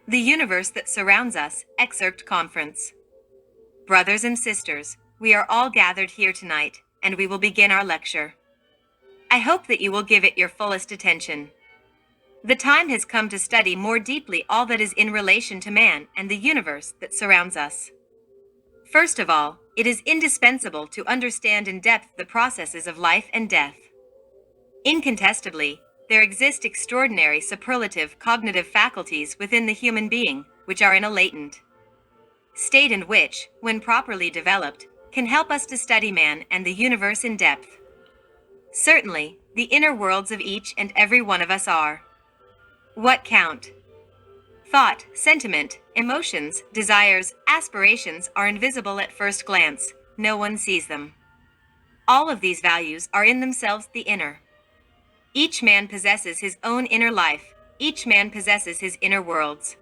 The Universe That Surrounds Us, Excerpt Conference. Brothers and sisters, we are all gathered here tonight, and we will begin our lecture. I hope that you will give it your fullest attention. The time has come to study more deeply all that is in relation to man and the universe that surrounds us. First of all, it is indispensable to understand in depth the processes of life and death. Incontestably, there exist extraordinary superlative cognitive faculties within the human being, which are in a latent state and which, when properly developed, can help us to study man and the universe in depth. Certainly, the inner worlds of each and every one of us are what count. Thought, sentiment, emotions, desires, aspirations are invisible at first glance. No one sees them. All of these values are in themselves the inner. Each man possesses his own inner life. Each man possesses his inner worlds.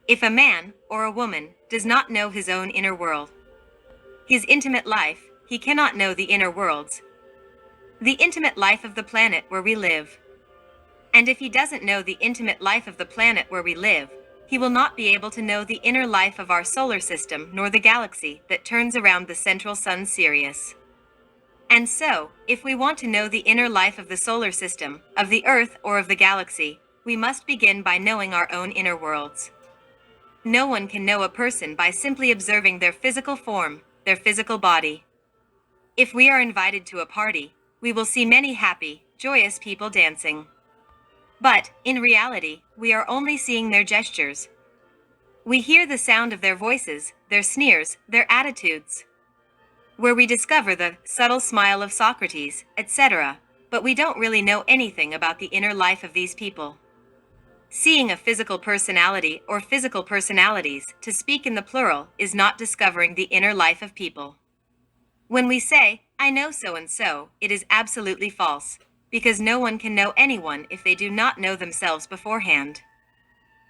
If a man, or a woman, does not know his own inner world, his intimate life, he cannot know the inner worlds, the intimate life of the planet where we live. And if he doesn't know the intimate life of the planet where we live, he will not be able to know the inner life of our solar system nor the galaxy that turns around the central sun Sirius. And so, if we want to know the inner life of the solar system, of the Earth or of the galaxy, we must begin by knowing our own inner worlds. No one can know a person by simply observing their physical form, their physical body. If we are invited to a party, we will see many happy, joyous people dancing. But, in reality, we are only seeing their gestures. We hear the sound of their voices, their sneers, their attitudes. Where we discover the subtle smile of Socrates, etc., but we don't really know anything about the inner life of these people. Seeing a physical personality or physical personalities, to speak in the plural, is not discovering the inner life of people. When we say, I know so and so, it is absolutely false, because no one can know anyone if they do not know themselves beforehand.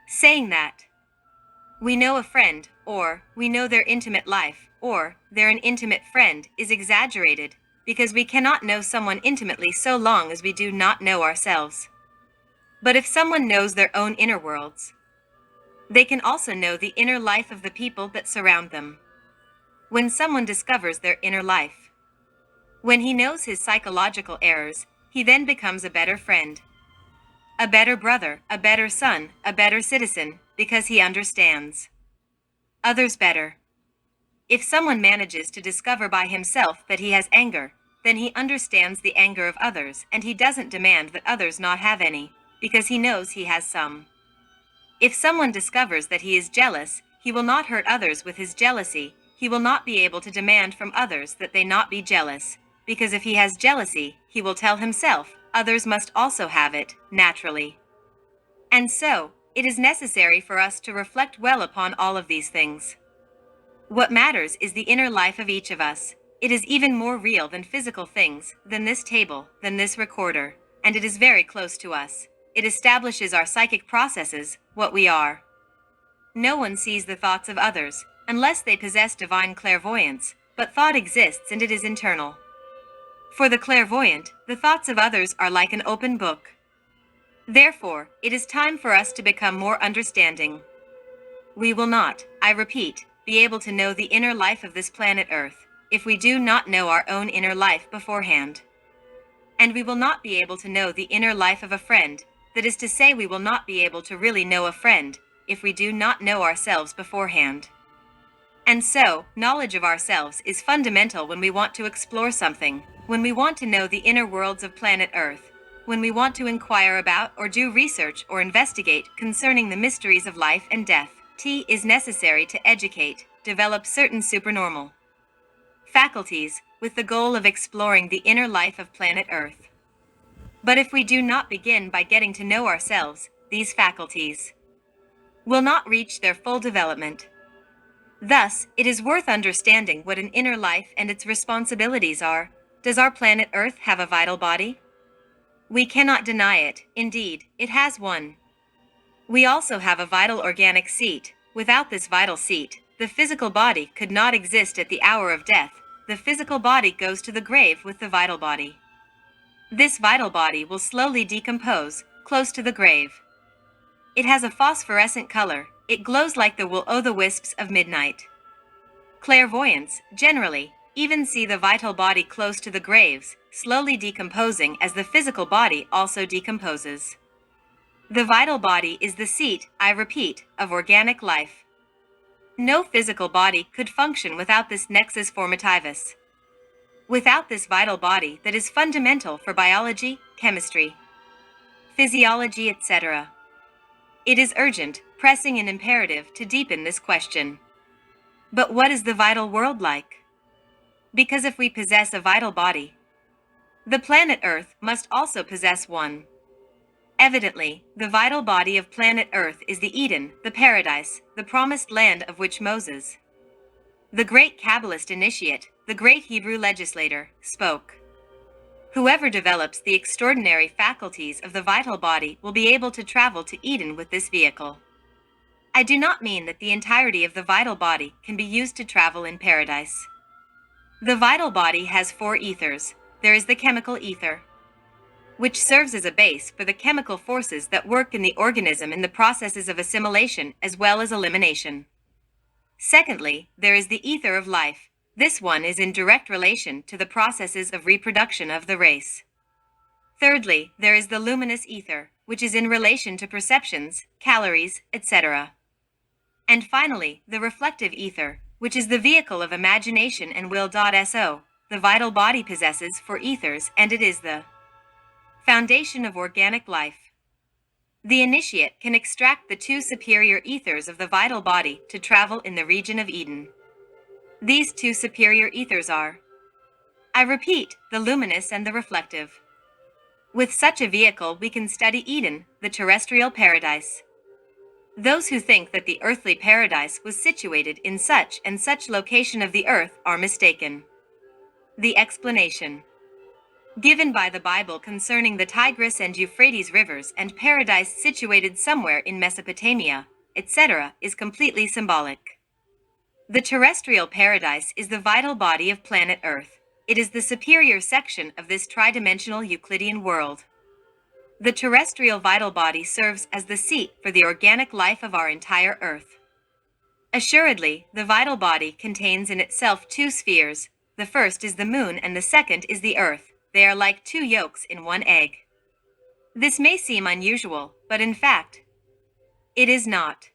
Saying that we know a friend, or we know their intimate life, or they're an intimate friend, is exaggerated, because we cannot know someone intimately so long as we do not know ourselves. But if someone knows their own inner worlds, they can also know the inner life of the people that surround them. When someone discovers their inner life, when he knows his psychological errors, he then becomes a better friend, a better brother, a better son, a better citizen, because he understands others better. If someone manages to discover by himself that he has anger, then he understands the anger of others and he doesn't demand that others not have any, because he knows he has some. If someone discovers that he is jealous, he will not hurt others with his jealousy. He will not be able to demand from others that they not be jealous, because if he has jealousy, he will tell himself, others must also have it, naturally. And so, it is necessary for us to reflect well upon all of these things. What matters is the inner life of each of us. It is even more real than physical things, than this table, than this recorder, and it is very close to us. It establishes our psychic processes, what we are. No one sees the thoughts of others, unless they possess divine clairvoyance, but thought exists and it is internal. For the clairvoyant, the thoughts of others are like an open book. Therefore, it is time for us to become more understanding. We will not, I repeat, be able to know the inner life of this planet Earth, if we do not know our own inner life beforehand. And we will not be able to know the inner life of a friend, that is to say we will not be able to really know a friend, if we do not know ourselves beforehand. And so, knowledge of ourselves is fundamental when we want to explore something, when we want to know the inner worlds of planet Earth, when we want to inquire about or do research or investigate concerning the mysteries of life and death. T is necessary to educate, develop certain supernormal faculties, with the goal of exploring the inner life of planet Earth. But if we do not begin by getting to know ourselves, these faculties will not reach their full development. Thus, it is worth understanding what an inner life and its responsibilities are. Does our planet Earth have a vital body? We cannot deny it. Indeed, it has one. We also have a vital organic seat. Without this vital seat, the physical body could not exist at the hour of death. The physical body goes to the grave with the vital body. This vital body will slowly decompose, close to the grave. It has a phosphorescent color. It glows like the will-o'-the-wisps of midnight. Clairvoyants, generally, even see the vital body close to the graves, slowly decomposing as the physical body also decomposes. The vital body is the seat, I repeat, of organic life. No physical body could function without this nexus formativus. Without this vital body that is fundamental for biology, chemistry, physiology, etc. It is urgent, pressing, and imperative to deepen this question. But what is the vital world like? Because if we possess a vital body, the planet Earth must also possess one. Evidently, the vital body of planet Earth is the Eden, the paradise, the promised land of which Moses, the great Kabbalist initiate, the great Hebrew legislator, spoke. Whoever develops the extraordinary faculties of the vital body will be able to travel to Eden with this vehicle. I do not mean that the entirety of the vital body can be used to travel in paradise. The vital body has 4 ethers. There is the chemical ether, which serves as a base for the chemical forces that work in the organism in the processes of assimilation as well as elimination. Secondly, there is the ether of life. This one is in direct relation to the processes of reproduction of the race. Thirdly, there is the luminous ether, which is in relation to perceptions, calories, etc. And finally, the reflective ether, which is the vehicle of imagination and will.so, the vital body possesses 4 ethers, and it is the foundation of organic life. The initiate can extract the 2 superior ethers of the vital body to travel in the region of Eden. These 2 superior ethers are, I repeat, the luminous and the reflective. With such a vehicle we can study Eden, the terrestrial paradise. Those who think that the earthly paradise was situated in such and such location of the earth are mistaken. The explanation given by the Bible concerning the Tigris and Euphrates rivers and paradise situated somewhere in Mesopotamia, etc., is completely symbolic. The terrestrial paradise is the vital body of planet Earth. It is the superior section of this tridimensional Euclidean world. The terrestrial vital body serves as the seat for the organic life of our entire Earth. Assuredly, the vital body contains in itself 2 spheres. The first is the moon and the second is the Earth. They are like 2 yolks in one egg. This may seem unusual, but in fact, it is not.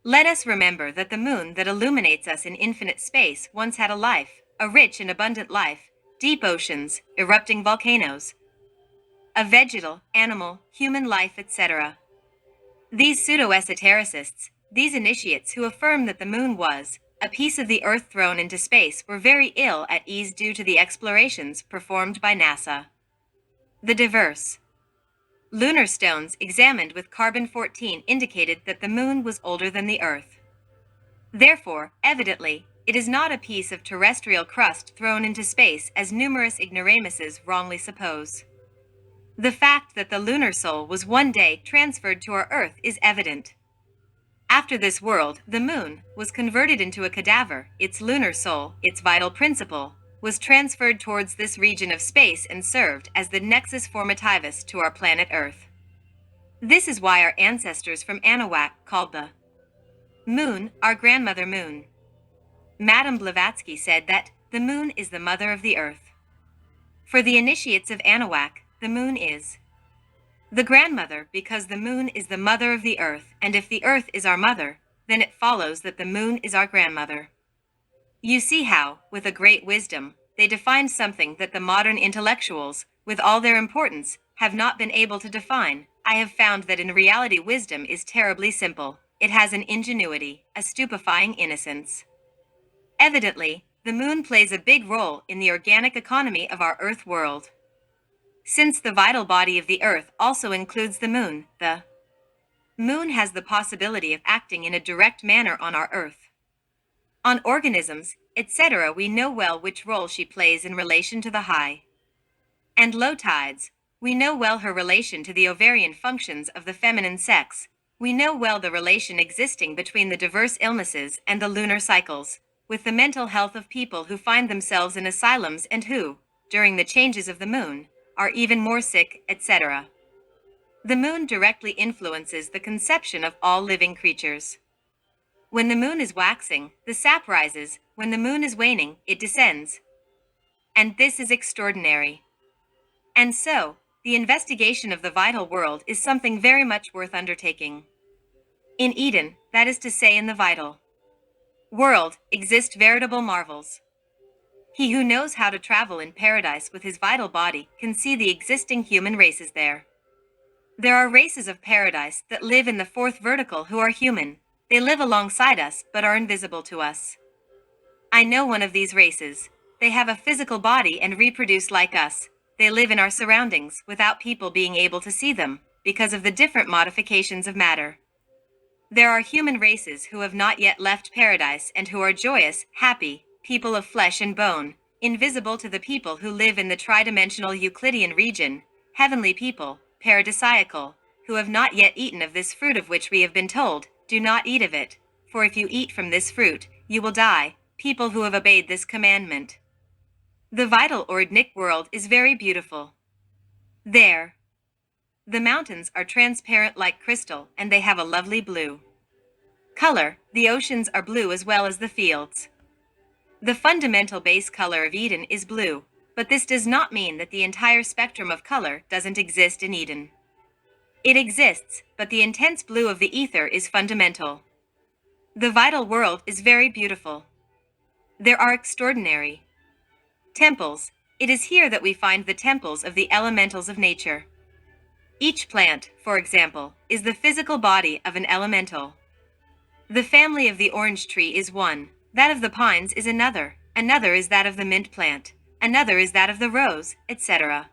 Let us remember that the moon that illuminates us in infinite space once had a life, a rich and abundant life, deep oceans, erupting volcanoes, a vegetal, animal, human life, etc. These pseudo-esotericists, these initiates who affirm that the moon was a piece of the earth thrown into space were very ill at ease due to the explorations performed by NASA. The diverse lunar stones examined with carbon-14 indicated that the moon was older than the Earth. Therefore, evidently, it is not a piece of terrestrial crust thrown into space as numerous ignoramuses wrongly suppose. The fact that the lunar soul was one day transferred to our Earth is evident. After this world, the moon was converted into a cadaver, its lunar soul, its vital principle, was transferred towards this region of space and served as the nexus formativus to our planet Earth. This is why our ancestors from Anahuac called the moon our grandmother moon. Madame Blavatsky said that the moon is the mother of the Earth. For the initiates of Anahuac, the moon is the grandmother because the moon is the mother of the Earth, and if the Earth is our mother, then it follows that the moon is our grandmother. You see how, with a great wisdom, they defined something that the modern intellectuals, with all their importance, have not been able to define. I have found that in reality wisdom is terribly simple. It has an ingenuity, a stupefying innocence. Evidently, the moon plays a big role in the organic economy of our Earth world. Since the vital body of the Earth also includes the moon has the possibility of acting in a direct manner on our Earth. On organisms, etc., we know well which role she plays in relation to the high and low tides. We know well her relation to the ovarian functions of the feminine sex. We know well the relation existing between the diverse illnesses and the lunar cycles, with the mental health of people who find themselves in asylums and who, during the changes of the moon, are even more sick, etc. The moon directly influences the conception of all living creatures. When the moon is waxing, the sap rises. When the moon is waning, it descends. And this is extraordinary. And so, the investigation of the vital world is something very much worth undertaking. In Eden, that is to say in the vital world, exist veritable marvels. He who knows how to travel in paradise with his vital body can see the existing human races there. There are races of paradise that live in the fourth vertical who are human. They live alongside us but are invisible to us. I know one of these races. They have a physical body and reproduce like us. They live in our surroundings without people being able to see them because of the different modifications of matter. There are human races who have not yet left paradise and who are joyous, happy, people of flesh and bone, invisible to the people who live in the tridimensional Euclidean region, heavenly people, paradisiacal, who have not yet eaten of this fruit of which we have been told, do not eat of it, for if you eat from this fruit, you will die, people who have obeyed this commandment. The vital ordinic world is very beautiful. There, the mountains are transparent like crystal and they have a lovely blue color. The oceans are blue as well as the fields. The fundamental base color of Eden is blue, but this does not mean that the entire spectrum of color doesn't exist in Eden. It exists, but the intense blue of the ether is fundamental. The vital world is very beautiful. There are extraordinary temples. It is here that we find the temples of the elementals of nature. Each plant, for example, is the physical body of an elemental. The family of the orange tree is one, that of the pines is another is that of the mint plant, another is that of the rose, etc.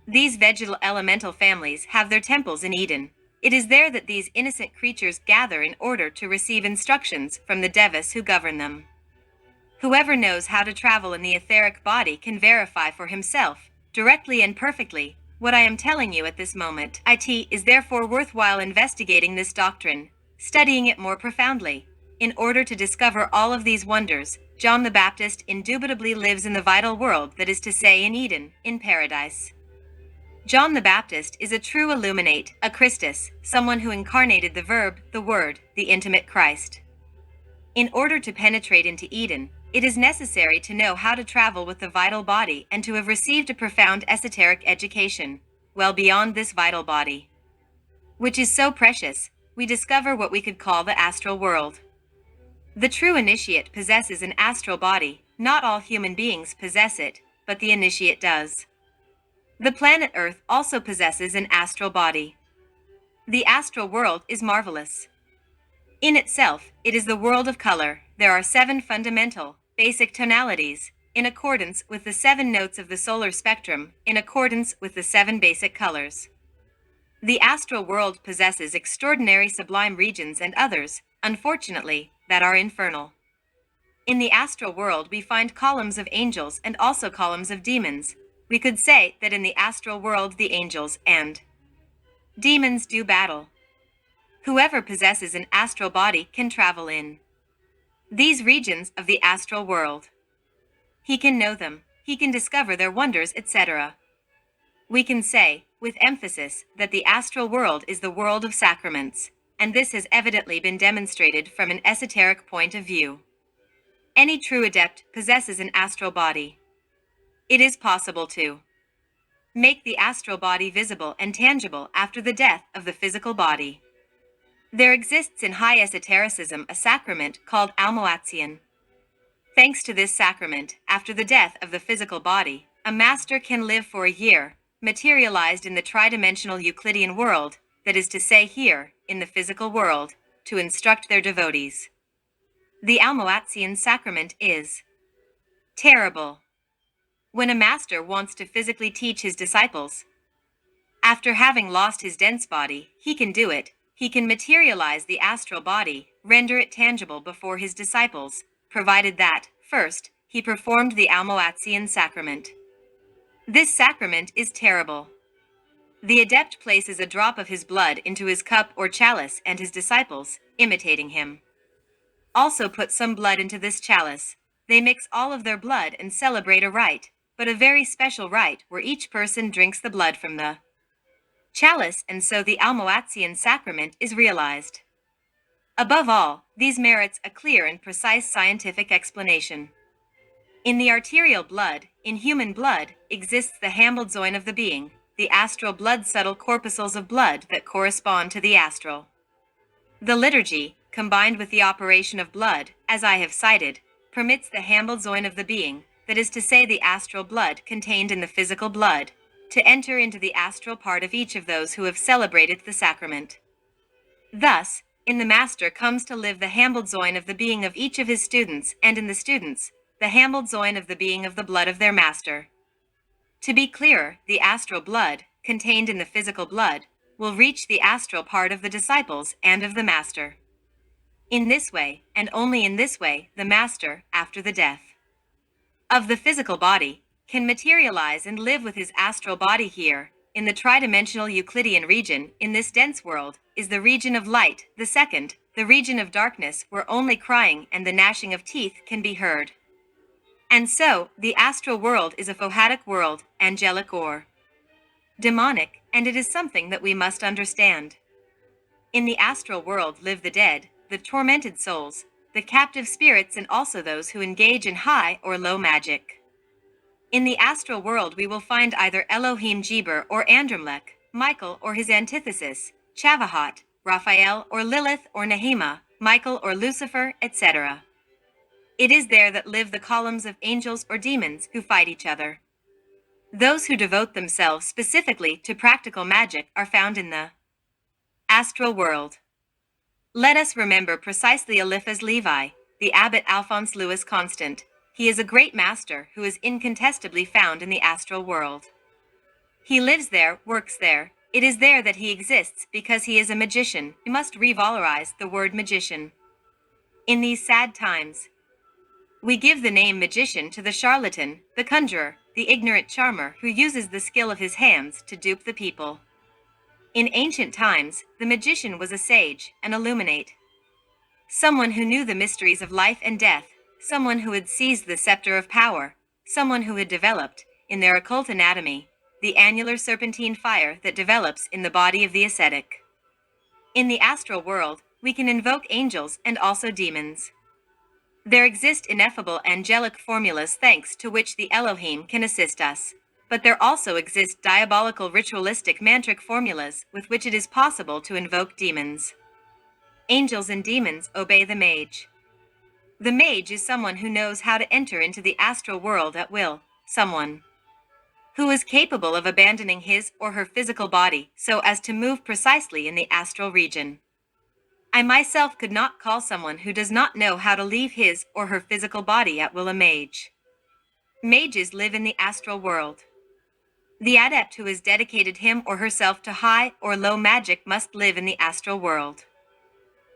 These vegetal elemental families have their temples in Eden. It is there that these innocent creatures gather in order to receive instructions from the devas who govern them. Whoever knows how to travel in the etheric body can verify for himself, directly and perfectly, what I am telling you at this moment. It is therefore worthwhile investigating this doctrine, studying it more profoundly. In order to discover all of these wonders, John the Baptist indubitably lives in the vital world, that is to say in Eden, in paradise. John the Baptist is a true illuminate, a Christus, someone who incarnated the Verb, the Word, the intimate Christ. In order to penetrate into Eden, it is necessary to know how to travel with the vital body and to have received a profound esoteric education, well beyond this vital body, which is so precious. We discover what we could call the astral world. The true initiate possesses an astral body. Not all human beings possess it, but the initiate does. The planet Earth also possesses an astral body. The astral world is marvelous. In itself, it is the world of color. There are 7 fundamental, basic tonalities, in accordance with the 7 notes of the solar spectrum, in accordance with the 7 basic colors. The astral world possesses extraordinary sublime regions and others, unfortunately, that are infernal. In the astral world we find columns of angels and also columns of demons. We could say that in the astral world the angels and demons do battle. Whoever possesses an astral body can travel in these regions of the astral world. He can know them, he can discover their wonders, etc. We can say, with emphasis, that the astral world is the world of sacraments, and this has evidently been demonstrated from an esoteric point of view. Any true adept possesses an astral body. It is possible to make the astral body visible and tangible after the death of the physical body. There exists in high esotericism a sacrament called Almoatsian. Thanks to this sacrament, after the death of the physical body, a master can live for a year, materialized in the tridimensional Euclidean world, that is to say here, in the physical world, to instruct their devotees. The Almoatsian sacrament is terrible. When a master wants to physically teach his disciples, after having lost his dense body, he can do it. He can materialize the astral body, render it tangible before his disciples, provided that, first, he performed the Almoatsian sacrament. This sacrament is terrible. The adept places a drop of his blood into his cup or chalice, and his disciples, imitating him, also put some blood into this chalice. They mix all of their blood and celebrate a rite, but a very special rite where each person drinks the blood from the chalice, and so the Almoatian sacrament is realized. Above all, these merits a clear and precise scientific explanation. In the arterial blood, in human blood, exists the Hamblzoin of the being, the astral blood subtle corpuscles of blood that correspond to the astral. The liturgy, combined with the operation of blood, as I have cited, permits the Hamblzoin of the being, that is to say the astral blood contained in the physical blood, to enter into the astral part of each of those who have celebrated the sacrament. Thus, in the Master comes to live the Hamblzoin of the being of each of his students, and in the students, the Hamblzoin of the being of the blood of their Master. To be clearer, the astral blood, contained in the physical blood, will reach the astral part of the disciples and of the Master. In this way, and only in this way, the Master, after the death of the physical body, can materialize and live with his astral body here, in the tridimensional Euclidean region, in this dense world, is the region of light, the second, the region of darkness, where only crying and the gnashing of teeth can be heard. And so, the astral world is a phohatic world, angelic or demonic, and it is something that we must understand. In the astral world live the dead, the tormented souls, the captive spirits, and also those who engage in high or low magic. In the astral world we will find either Elohim Geber or Andromlech, Michael or his antithesis, Chavahat, Raphael or Lilith or Nehema, Michael or Lucifer, etc. It is there that live the columns of angels or demons who fight each other. Those who devote themselves specifically to practical magic are found in the astral world. Let us remember precisely Eliphaz Levi, the abbot Alphonse Louis Constant. He is a great master who is incontestably found in the astral world. He lives there, works there. It is there that he exists because he is a magician. We must revalorize the word magician. In these sad times, we give the name magician to the charlatan, the conjurer, the ignorant charmer who uses the skill of his hands to dupe the people. In ancient times, the magician was a sage, an illuminate, someone who knew the mysteries of life and death, someone who had seized the scepter of power, someone who had developed, in their occult anatomy, the annular serpentine fire that develops in the body of the ascetic. In the astral world, we can invoke angels and also demons. There exist ineffable angelic formulas thanks to which the Elohim can assist us. But there also exist diabolical ritualistic mantric formulas with which it is possible to invoke demons. Angels and demons obey the mage. The mage is someone who knows how to enter into the astral world at will, someone who is capable of abandoning his or her physical body so as to move precisely in the astral region. I myself could not call someone who does not know how to leave his or her physical body at will a mage. Mages live in the astral world. The adept who has dedicated him or herself to high or low magic must live in the astral world.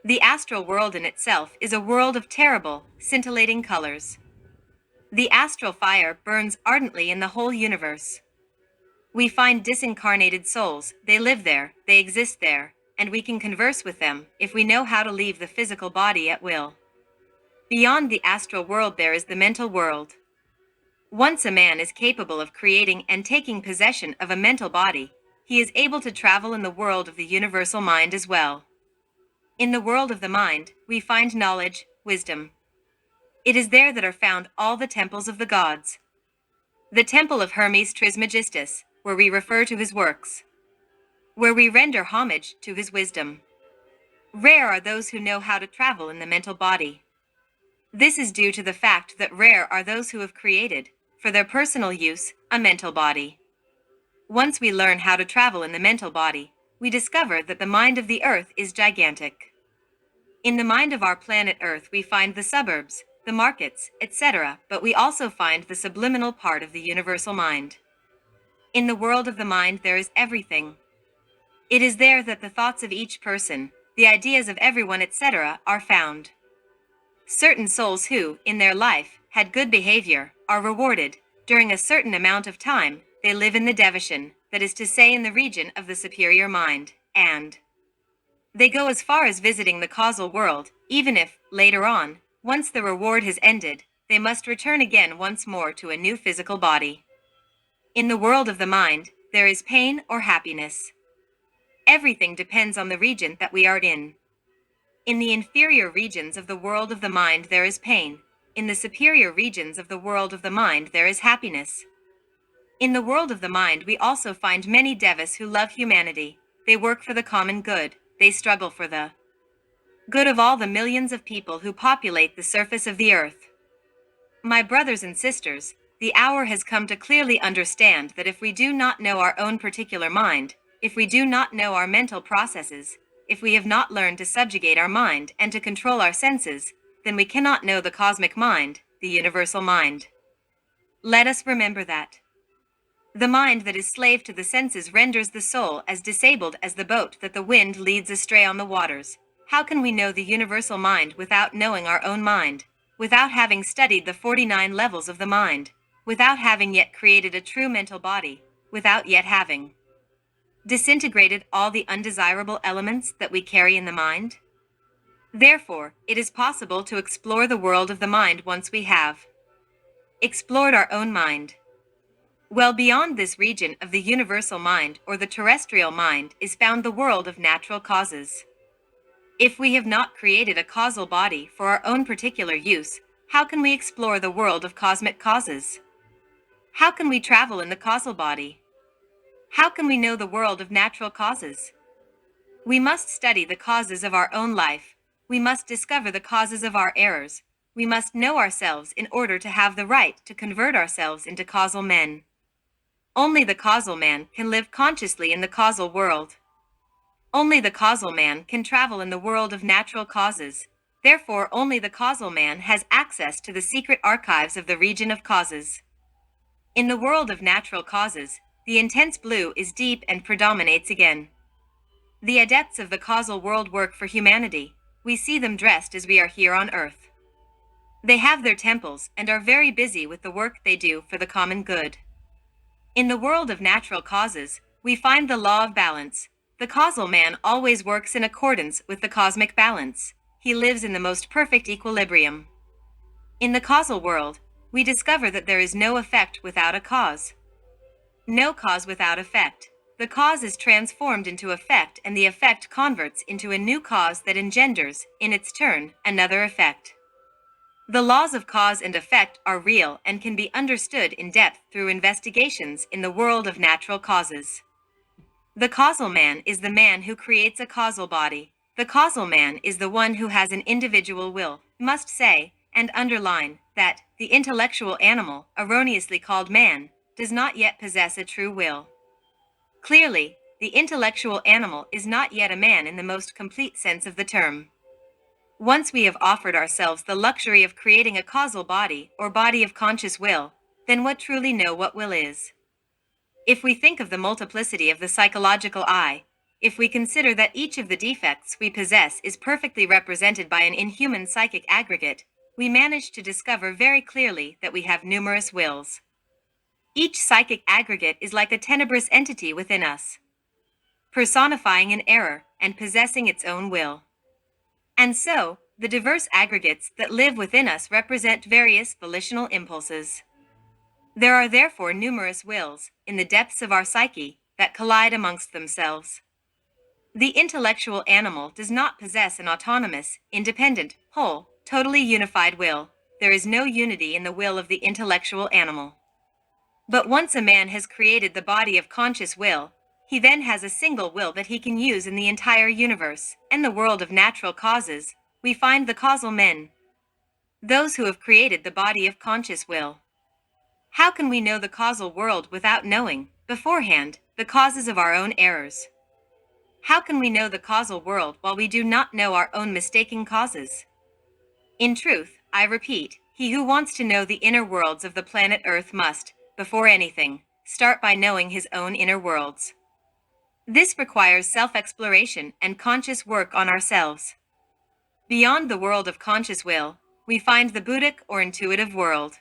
The astral world in itself is a world of terrible, scintillating colors. The astral fire burns ardently in the whole universe. We find disincarnated souls, they live there, they exist there, and we can converse with them if we know how to leave the physical body at will. Beyond the astral world there is the mental world. Once a man is capable of creating and taking possession of a mental body, he is able to travel in the world of the universal mind as well. In the world of the mind, we find knowledge, wisdom. It is there that are found all the temples of the gods. The temple of Hermes Trismegistus, where we refer to his works, where we render homage to his wisdom. Rare are those who know how to travel in the mental body. This is due to the fact that rare are those who have created, for their personal use, a mental body. Once we learn how to travel in the mental body, we discover that the mind of the earth is gigantic. In the mind of our planet Earth we find the suburbs, the markets, etc., but we also find the subliminal part of the universal mind. In the world of the mind there is everything. It is there that the thoughts of each person, the ideas of everyone, etc., are found. Certain souls who, in their life, had good behavior, are rewarded. During a certain amount of time, they live in the devachan, that is to say in the region of the superior mind, and they go as far as visiting the causal world, even if, later on, once the reward has ended, they must return again once more to a new physical body. In the world of the mind, there is pain or happiness. Everything depends on the region that we are in. In the inferior regions of the world of the mind, there is pain. In the superior regions of the world of the mind, there is happiness. In the world of the mind, we also find many devas who love humanity. They work for the common good. They struggle for the good of all the millions of people who populate the surface of the earth. My brothers and sisters, the hour has come to clearly understand that if we do not know our own particular mind, if we do not know our mental processes, if we have not learned to subjugate our mind and to control our senses, then we cannot know the cosmic mind, the universal mind. Let us remember that. The mind that is slave to the senses renders the soul as disabled as the boat that the wind leads astray on the waters. How can we know the universal mind without knowing our own mind, without having studied the 49 levels of the mind, without having yet created a true mental body, without yet having disintegrated all the undesirable elements that we carry in the mind? Therefore, it is possible to explore the world of the mind once we have explored our own mind. Well beyond this region of the universal mind or the terrestrial mind is found the world of natural causes. If we have not created a causal body for our own particular use, how can we explore the world of cosmic causes? How can we travel in the causal body? How can we know the world of natural causes? We must study the causes of our own life. We must discover the causes of our errors. We must know ourselves in order to have the right to convert ourselves into causal men. Only the causal man can live consciously in the causal world. Only the causal man can travel in the world of natural causes. Therefore, only the causal man has access to the secret archives of the region of causes. In the world of natural causes, the intense blue is deep and predominates again. The adepts of the causal world work for humanity. We see them dressed as we are here on earth. They have their temples and are very busy with the work they do for the common good. In the world of natural causes, we find the law of balance. The causal man always works in accordance with the cosmic balance. He lives in the most perfect equilibrium. In the causal world, we discover that there is no effect without a cause. No cause without effect. The cause is transformed into effect, and the effect converts into a new cause that engenders, in its turn, another effect. The laws of cause and effect are real and can be understood in depth through investigations in the world of natural causes. The causal man is the man who creates a causal body. The causal man is the one who has an individual will. Must say, and underline, that the intellectual animal, erroneously called man, does not yet possess a true will. Clearly, the intellectual animal is not yet a man in the most complete sense of the term. Once we have offered ourselves the luxury of creating a causal body or body of conscious will, then what truly know what will is? If we think of the multiplicity of the psychological I, if we consider that each of the defects we possess is perfectly represented by an inhuman psychic aggregate, we manage to discover very clearly that we have numerous wills. Each psychic aggregate is like a tenebrous entity within us, personifying an error and possessing its own will. And so, the diverse aggregates that live within us represent various volitional impulses. There are therefore numerous wills, in the depths of our psyche, that collide amongst themselves. The intellectual animal does not possess an autonomous, independent, whole, totally unified will. There is no unity in the will of the intellectual animal. But once a man has created the body of conscious will, he then has a single will that he can use in the entire universe. In the world of natural causes, we find the causal men, those who have created the body of conscious will. How can we know the causal world without knowing, beforehand, the causes of our own errors? How can we know the causal world while we do not know our own mistaken causes? In truth, I repeat, he who wants to know the inner worlds of the planet Earth must, before anything, start by knowing his own inner worlds. This requires self-exploration and conscious work on ourselves. Beyond the world of conscious will, we find the Buddhic or intuitive world.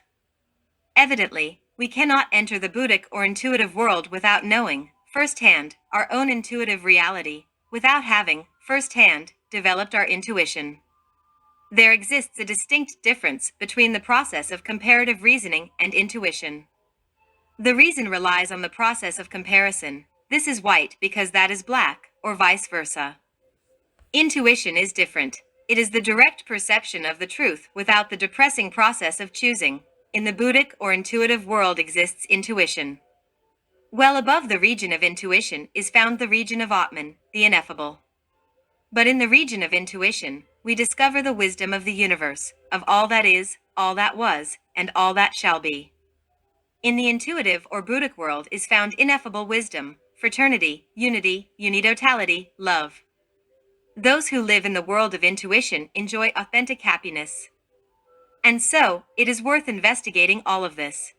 Evidently, we cannot enter the Buddhic or intuitive world without knowing, firsthand, our own intuitive reality, without having, firsthand, developed our intuition. There exists a distinct difference between the process of comparative reasoning and intuition. The reason relies on the process of comparison. This is white because that is black. or vice versa. Intuition is different. It is the direct perception of the truth without the depressing process of choosing. In the Buddhic or intuitive world exists intuition. Well above the region of intuition is found the region of Atman, the ineffable. But in the region of intuition, we discover the wisdom of the universe, of all that is, all that was, and all that shall be. In the intuitive or Buddhic world is found ineffable wisdom, fraternity, unity, unitotality, love. Those who live in the world of intuition enjoy authentic happiness. And so, it is worth investigating all of this.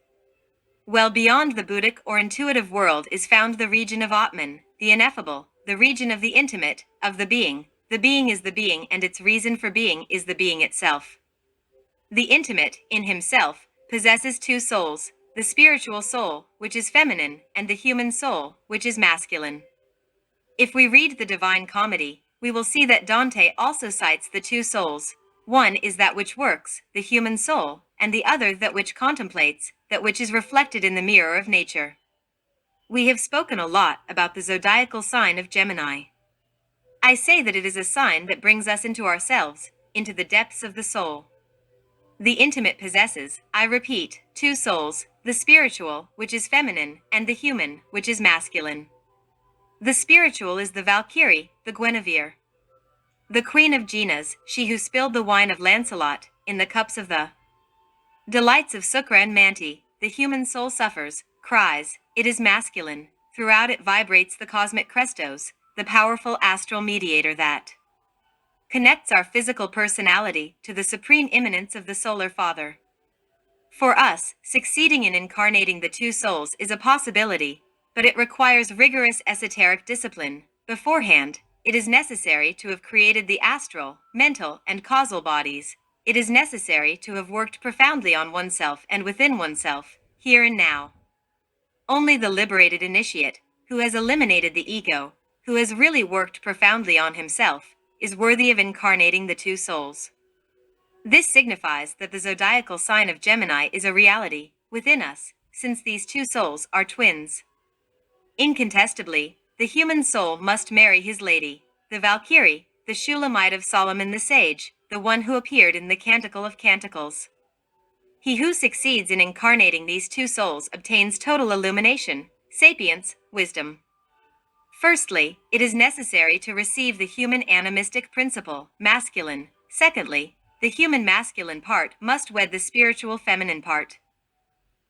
Well beyond the Buddhic or intuitive world is found the region of Atman, the ineffable, the region of the intimate, of the being. The being is the being and its reason for being is the being itself. The intimate, in himself, possesses two souls, the spiritual soul, which is feminine, and the human soul, which is masculine. If we read the Divine Comedy, we will see that Dante also cites the two souls. One is that which works, the human soul, and the other that which contemplates, that which is reflected in the mirror of nature. We have spoken a lot about the zodiacal sign of Gemini. I say that it is a sign that brings us into ourselves, into the depths of the soul. The intimate possesses, I repeat, two souls, the spiritual, which is feminine, and the human, which is masculine. The spiritual is the Valkyrie, the Guinevere. The queen of Genas, she who spilled the wine of Lancelot, in the cups of the delights of Sucra and Manti. The human soul suffers, cries, it is masculine, throughout it vibrates the cosmic Christos, the powerful astral mediator that connects our physical personality to the supreme immanence of the Solar Father. For us, succeeding in incarnating the two souls is a possibility, but it requires rigorous esoteric discipline. Beforehand, it is necessary to have created the astral, mental, and causal bodies. It is necessary to have worked profoundly on oneself and within oneself, here and now. Only the liberated initiate, who has eliminated the ego, who has really worked profoundly on himself, is worthy of incarnating the two souls. This signifies that the zodiacal sign of Gemini is a reality within us, since these two souls are twins. Incontestably, the human soul must marry his lady, the Valkyrie, the Shulamite of Solomon the sage, the one who appeared in the Canticle of Canticles. He who succeeds in incarnating these two souls obtains total illumination, sapience, wisdom. Firstly, it is necessary to receive the human animistic principle, masculine. Secondly, the human masculine part must wed the spiritual feminine part.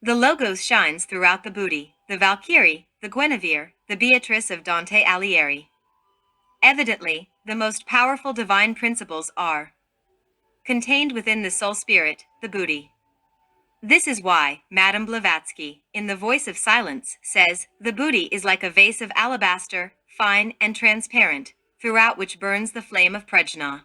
The Logos shines throughout the Buddhi, the Valkyrie, the Guinevere, the Beatrice of Dante Alighieri. Evidently, the most powerful divine principles are contained within the soul spirit, the Buddhi. This is why Madame Blavatsky, in The Voice of Silence, says, the Buddhi is like a vase of alabaster, fine and transparent, throughout which burns the flame of prajna.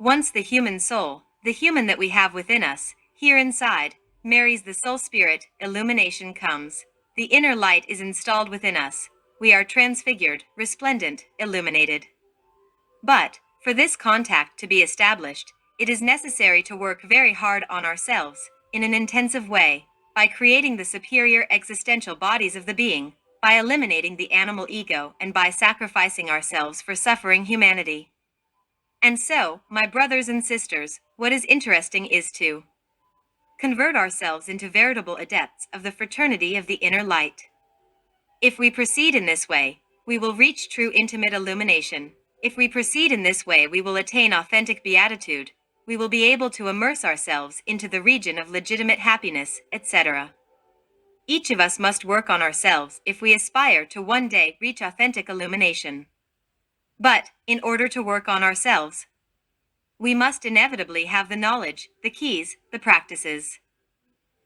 Once the human soul, the human that we have within us, here inside, marries the soul spirit, illumination comes. The inner light is installed within us. We are transfigured, resplendent, illuminated. But, for this contact to be established, it is necessary to work very hard on ourselves, in an intensive way, by creating the superior existential bodies of the being, by eliminating the animal ego, and by sacrificing ourselves for suffering humanity. And so, my brothers and sisters, what is interesting is to convert ourselves into veritable adepts of the fraternity of the inner light. If we proceed in this way, we will reach true intimate illumination. If we proceed in this way, we will attain authentic beatitude. We will be able to immerse ourselves into the region of legitimate happiness, etc. Each of us must work on ourselves if we aspire to one day reach authentic illumination. But, in order to work on ourselves, we must inevitably have the knowledge, the keys, the practices.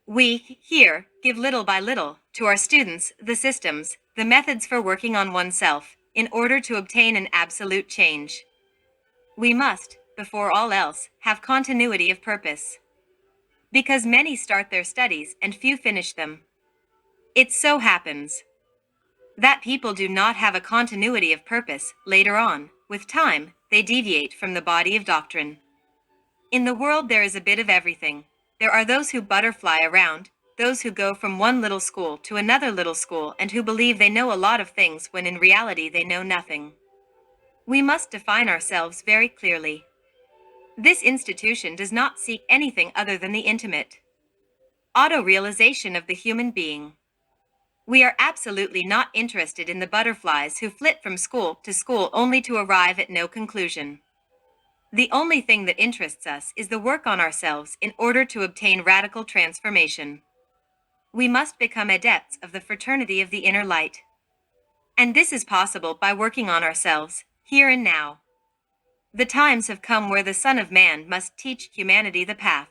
We, here, give little by little, to our students, the systems, the methods for working on oneself, in order to obtain an absolute change. We must, before all else, have continuity of purpose. Because many start their studies and few finish them. It so happens that people do not have a continuity of purpose. Later on, with time, they deviate from the body of doctrine. In the world there is a bit of everything. There are those who butterfly around, those who go from one little school to another little school and who believe they know a lot of things when in reality they know nothing. We must define ourselves very clearly. This institution does not seek anything other than the intimate auto-realization of the human being. We are absolutely not interested in the butterflies who flit from school to school only to arrive at no conclusion. The only thing that interests us is the work on ourselves in order to obtain radical transformation. We must become adepts of the fraternity of the inner light. And this is possible by working on ourselves, here and now. The times have come where the Son of Man must teach humanity the path.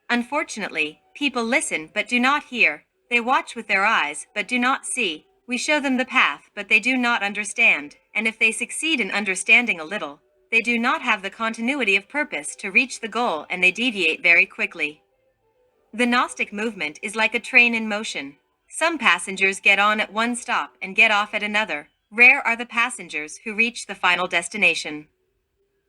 Unfortunately, people listen but do not hear, they watch with their eyes but do not see, we show them the path but they do not understand, and if they succeed in understanding a little, they do not have the continuity of purpose to reach the goal and they deviate very quickly. The Gnostic movement is like a train in motion. Some passengers get on at one stop and get off at another. Rare are the passengers who reach the final destination.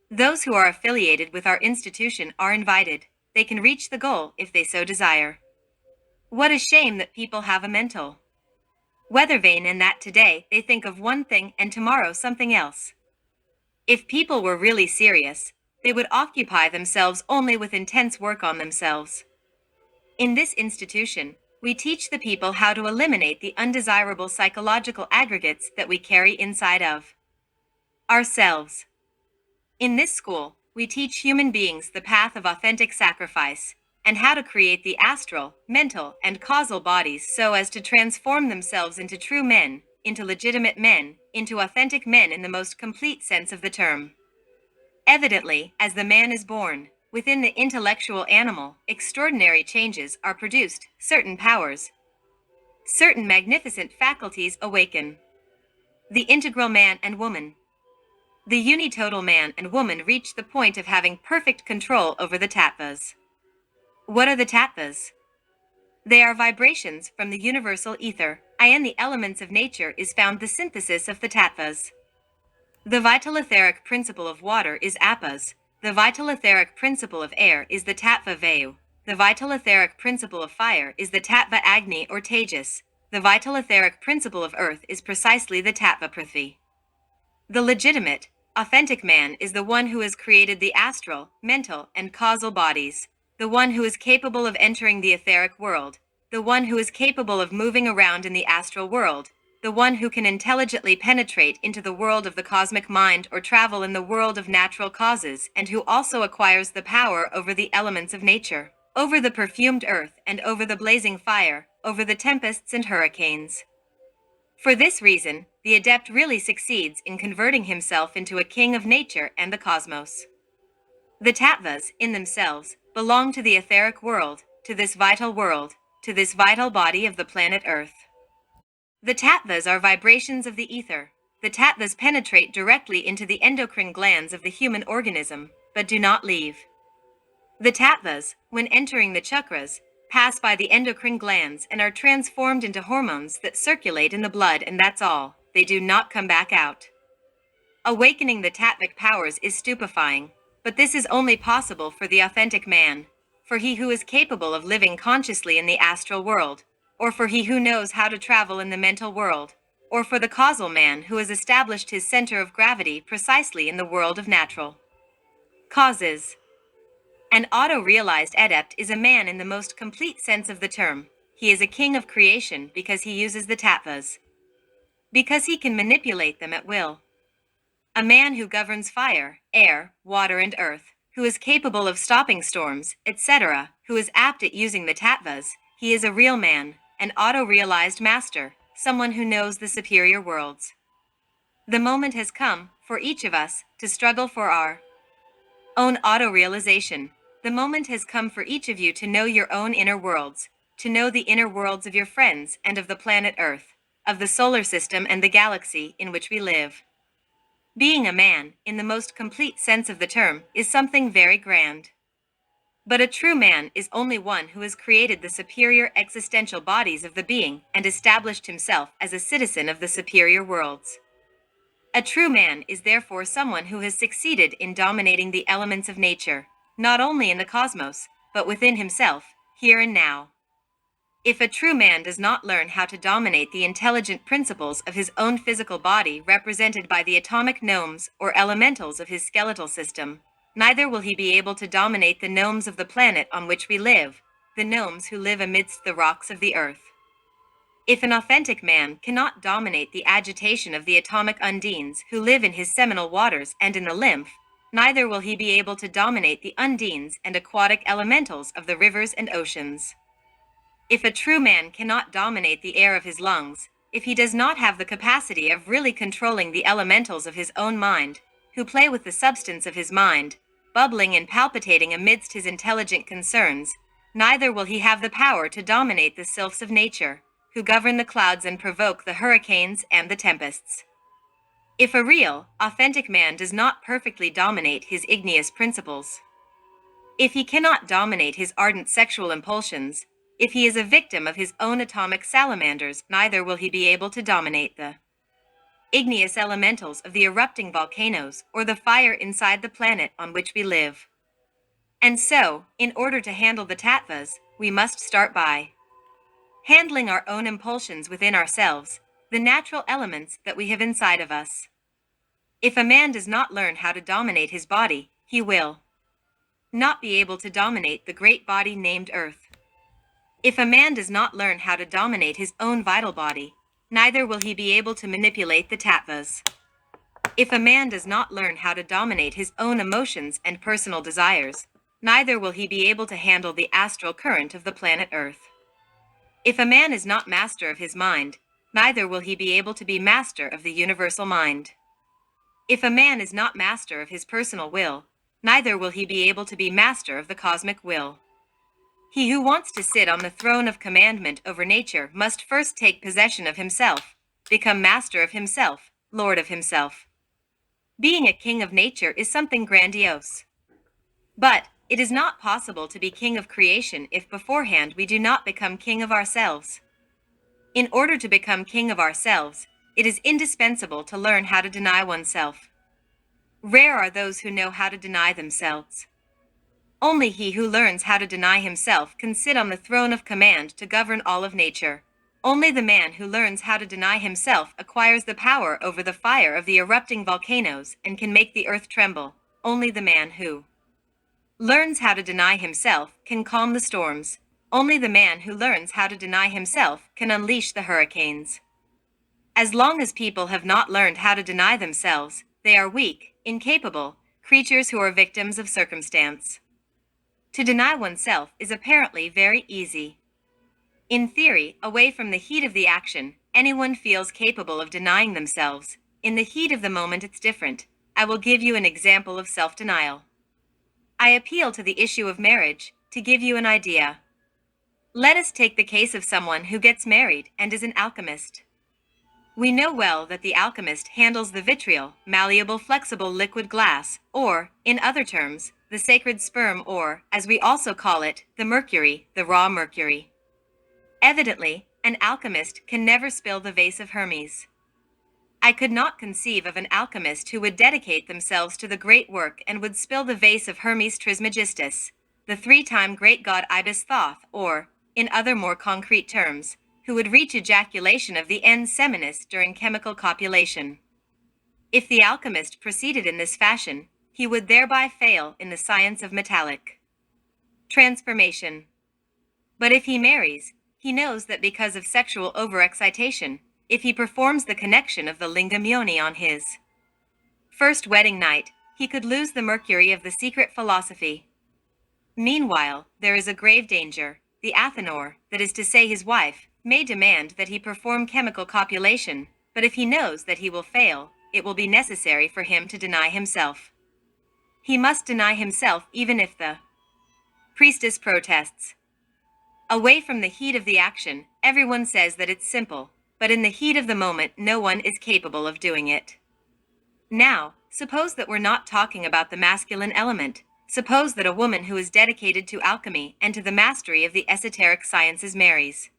Those who are affiliated with our institution are invited. They can reach the goal if they so desire. What a shame that people have a mental weather vane and that today they think of one thing and tomorrow something else. If people were really serious, they would occupy themselves only with intense work on themselves. In this institution, we teach the people how to eliminate the undesirable psychological aggregates that we carry inside of ourselves. In this school, we teach human beings the path of authentic sacrifice, and how to create the astral, mental, and causal bodies so as to transform themselves into true men, into legitimate men, into authentic men in the most complete sense of the term. Evidently, as the man is born, within the intellectual animal, extraordinary changes are produced, certain powers, certain magnificent faculties awaken. The integral man and woman. The unitotal man and woman reach the point of having perfect control over the tattvas. What are the tattvas? They are vibrations from the universal ether. In the elements of nature is found the synthesis of the tattvas. The vital etheric principle of water is apas. The vital etheric principle of air is the tattva vayu. The vital etheric principle of fire is the tattva agni or tejas. The vital etheric principle of earth is precisely the tattva prithvi. The legitimate, authentic man is the one who has created the astral, mental, and causal bodies, the one who is capable of entering the etheric world, the one who is capable of moving around in the astral world, the one who can intelligently penetrate into the world of the cosmic mind or travel in the world of natural causes, and who also acquires the power over the elements of nature, over the perfumed earth and over the blazing fire, over the tempests and hurricanes. For this reason, the adept really succeeds in converting himself into a king of nature and the cosmos. The tattvas, in themselves, belong to the etheric world, to this vital world, to this vital body of the planet Earth. The tattvas are vibrations of the ether. The tattvas penetrate directly into the endocrine glands of the human organism, but do not leave. The tattvas, when entering the chakras, pass by the endocrine glands and are transformed into hormones that circulate in the blood, and that's all. They do not come back out. Awakening the tattvic powers is stupefying, but this is only possible for the authentic man, for he who is capable of living consciously in the astral world, or for he who knows how to travel in the mental world, or for the causal man who has established his center of gravity precisely in the world of natural causes. An auto-realized adept is a man in the most complete sense of the term. He is a king of creation because he uses the tattvas, because he can manipulate them at will. A man who governs fire, air, water, and earth, who is capable of stopping storms, etc., who is apt at using the tattvas, he is a real man, an auto-realized master, someone who knows the superior worlds. The moment has come, for each of us, to struggle for our own auto-realization. The moment has come for each of you to know your own inner worlds, to know the inner worlds of your friends and of the planet Earth, of the solar system and the galaxy in which we live. Being a man, in the most complete sense of the term, is something very grand. But a true man is only one who has created the superior existential bodies of the being and established himself as a citizen of the superior worlds. A true man is therefore someone who has succeeded in dominating the elements of nature, not only in the cosmos, but within himself, here and now. If a true man does not learn how to dominate the intelligent principles of his own physical body represented by the atomic gnomes or elementals of his skeletal system, neither will he be able to dominate the gnomes of the planet on which we live, the gnomes who live amidst the rocks of the earth. If an authentic man cannot dominate the agitation of the atomic undines who live in his seminal waters and in the lymph, neither will he be able to dominate the undines and aquatic elementals of the rivers and oceans. If a true man cannot dominate the air of his lungs, if he does not have the capacity of really controlling the elementals of his own mind, who play with the substance of his mind, bubbling and palpitating amidst his intelligent concerns, neither will he have the power to dominate the sylphs of nature, who govern the clouds and provoke the hurricanes and the tempests. If a real, authentic man does not perfectly dominate his igneous principles, if he cannot dominate his ardent sexual impulsions, if he is a victim of his own atomic salamanders, neither will he be able to dominate the igneous elementals of the erupting volcanoes or the fire inside the planet on which we live. And so, in order to handle the tattvas, we must start by handling our own impulsions within ourselves, the natural elements that we have inside of us. If a man does not learn how to dominate his body, he will not be able to dominate the great body named Earth. If a man does not learn how to dominate his own vital body, neither will he be able to manipulate the tattvas. If a man does not learn how to dominate his own emotions and personal desires, neither will he be able to handle the astral current of the planet Earth. If a man is not master of his mind, neither will he be able to be master of the universal mind. If a man is not master of his personal will, neither will he be able to be master of the cosmic will. He who wants to sit on the throne of commandment over nature must first take possession of himself, become master of himself, lord of himself. Being a king of nature is something grandiose. But it is not possible to be king of creation if beforehand we do not become king of ourselves. In order to become king of ourselves, it is indispensable to learn how to deny oneself. Rare are those who know how to deny themselves. Only he who learns how to deny himself can sit on the throne of command to govern all of nature. Only the man who learns how to deny himself acquires the power over the fire of the erupting volcanoes and can make the earth tremble. Only the man who learns how to deny himself can calm the storms. Only the man who learns how to deny himself can unleash the hurricanes. As long as people have not learned how to deny themselves, they are weak, incapable creatures who are victims of circumstance. To deny oneself is apparently very easy. In theory, away from the heat of the action, anyone feels capable of denying themselves. In the heat of the moment, it's different. I will give you an example of self-denial. I appeal to the issue of marriage to give you an idea. Let us take the case of someone who gets married and is an alchemist. We know well that the alchemist handles the vitriol, malleable flexible liquid glass, or, in other terms, the sacred sperm or, as we also call it, the mercury, the raw mercury. Evidently, an alchemist can never spill the vase of Hermes. I could not conceive of an alchemist who would dedicate themselves to the great work and would spill the vase of Hermes Trismegistus, the three-time great god Ibis Thoth, or, in other more concrete terms, who would reach ejaculation of the ens seminis during chemical copulation. If the alchemist proceeded in this fashion, he would thereby fail in the science of metallic transformation. But if he marries, he knows that because of sexual overexcitation, if he performs the connection of the lingam yoni on his first wedding night, he could lose the mercury of the secret philosophy. Meanwhile, there is a grave danger. The Athenor, that is to say his wife, may demand that he perform chemical copulation, but if he knows that he will fail, it will be necessary for him to deny himself. He must deny himself even if the priestess protests. Away from the heat of the action, everyone says that it's simple, but in the heat of the moment no one is capable of doing it. Now, suppose that we're not talking about the masculine element. Suppose that a woman who is dedicated to alchemy and to the mastery of the esoteric sciences marries.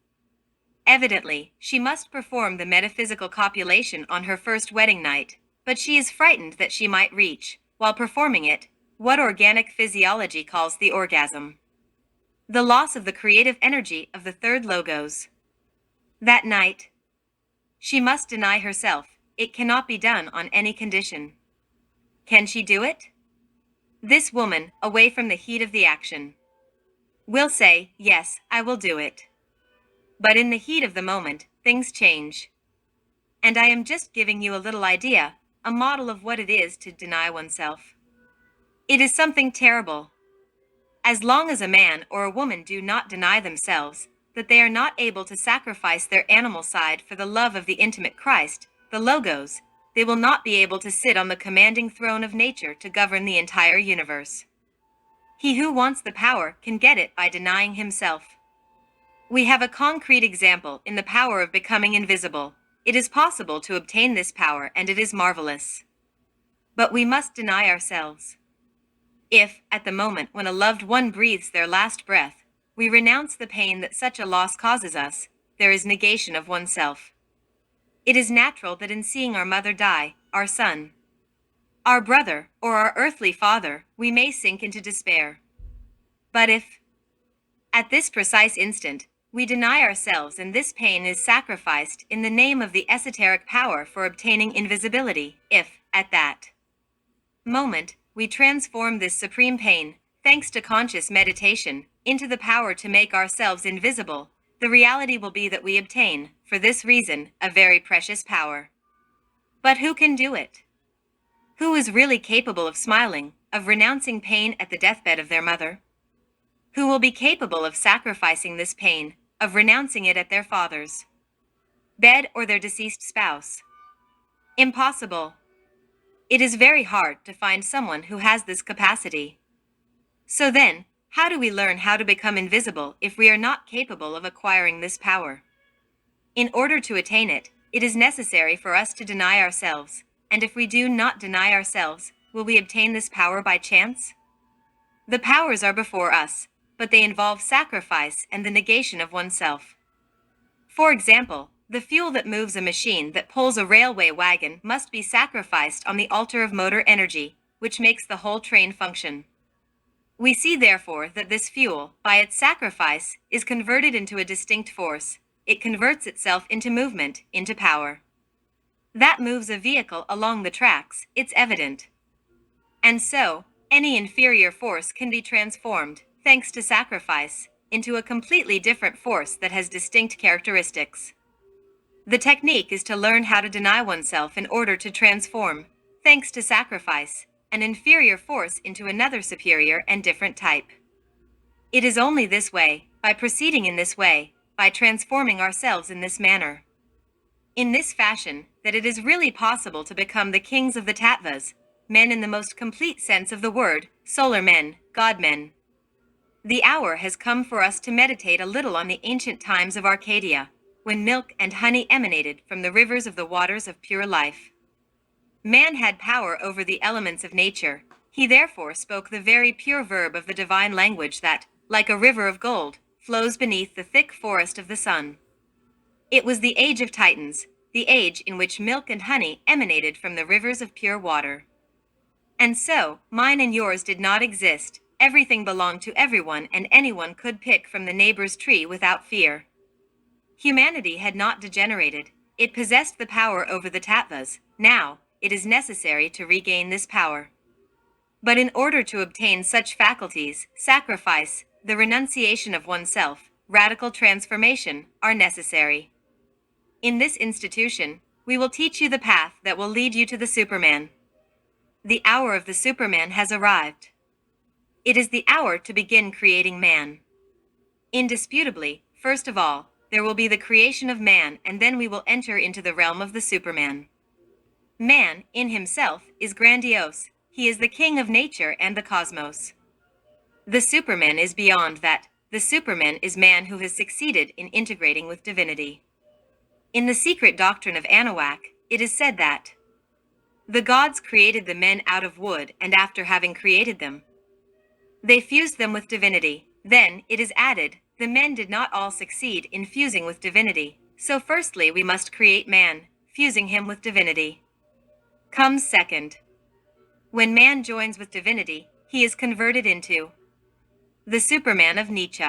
Evidently, she must perform the metaphysical copulation on her first wedding night, but she is frightened that she might reach, while performing it, what organic physiology calls the orgasm. The loss of the creative energy of the third logos. That night, she must deny herself. It cannot be done on any condition. Can she do it? This woman, away from the heat of the action, will say, yes, I will do it. But in the heat of the moment, things change. And I am just giving you a little idea, a model of what it is to deny oneself. It is something terrible. As long as a man or a woman do not deny themselves, that they are not able to sacrifice their animal side for the love of the intimate Christ, the Logos, they will not be able to sit on the commanding throne of nature to govern the entire universe. He who wants the power can get it by denying himself. We have a concrete example in the power of becoming invisible. It is possible to obtain this power, and it is marvelous. But we must deny ourselves. If, at the moment when a loved one breathes their last breath, we renounce the pain that such a loss causes us, there is negation of oneself. It is natural that in seeing our mother die, our son, our brother, or our earthly father, we may sink into despair. But if, at this precise instant, we deny ourselves and this pain is sacrificed in the name of the esoteric power for obtaining invisibility, if, at that moment, we transform this supreme pain, thanks to conscious meditation, into the power to make ourselves invisible, the reality will be that we obtain, for this reason, a very precious power. But who can do it? Who is really capable of smiling, of renouncing pain at the deathbed of their mother? Who will be capable of sacrificing this pain, of renouncing it at their father's bed or their deceased spouse? Impossible. It is very hard to find someone who has this capacity. So then, how do we learn how to become invisible if we are not capable of acquiring this power? In order to attain it, it is necessary for us to deny ourselves, and if we do not deny ourselves, will we obtain this power by chance? The powers are before us, but they involve sacrifice and the negation of oneself. For example, the fuel that moves a machine that pulls a railway wagon must be sacrificed on the altar of motor energy, which makes the whole train function. We see therefore that this fuel, by its sacrifice, is converted into a distinct force. It converts itself into movement, into power. That moves a vehicle along the tracks, it's evident. And so, any inferior force can be transformed, thanks to sacrifice, into a completely different force that has distinct characteristics. The technique is to learn how to deny oneself in order to transform, thanks to sacrifice, an inferior force into another superior and different type. It is only this way, by proceeding in this way, by transforming ourselves in this manner, in this fashion, that it is really possible to become the kings of the Tattvas, men in the most complete sense of the word, solar men, God-men. The hour has come for us to meditate a little on the ancient times of Arcadia, when milk and honey emanated from the rivers of the waters of pure life. Man had power over the elements of nature. He therefore spoke the very pure verb of the divine language that, like a river of gold, flows beneath the thick forest of the sun. It was the age of Titans, the age in which milk and honey emanated from the rivers of pure water. And so, mine and yours did not exist. Everything belonged to everyone, and anyone could pick from the neighbor's tree without fear. Humanity had not degenerated. It possessed the power over the Tattvas. Now, it is necessary to regain this power. But in order to obtain such faculties, sacrifice, the renunciation of oneself, radical transformation, are necessary. In this institution, we will teach you the path that will lead you to the Superman. The hour of the Superman has arrived. It is the hour to begin creating man. Indisputably, first of all, there will be the creation of man, and then we will enter into the realm of the Superman. Man, in himself, is grandiose. He is the king of nature and the cosmos. The Superman is beyond that. The Superman is man who has succeeded in integrating with divinity. In the secret doctrine of Anahuac, it is said that the gods created the men out of wood, and after having created them, they fused them with divinity. Then, it is added, the men did not all succeed in fusing with divinity. So firstly we must create man, fusing him with divinity. Comes second. When man joins with divinity, he is converted into The Superman of Nietzsche.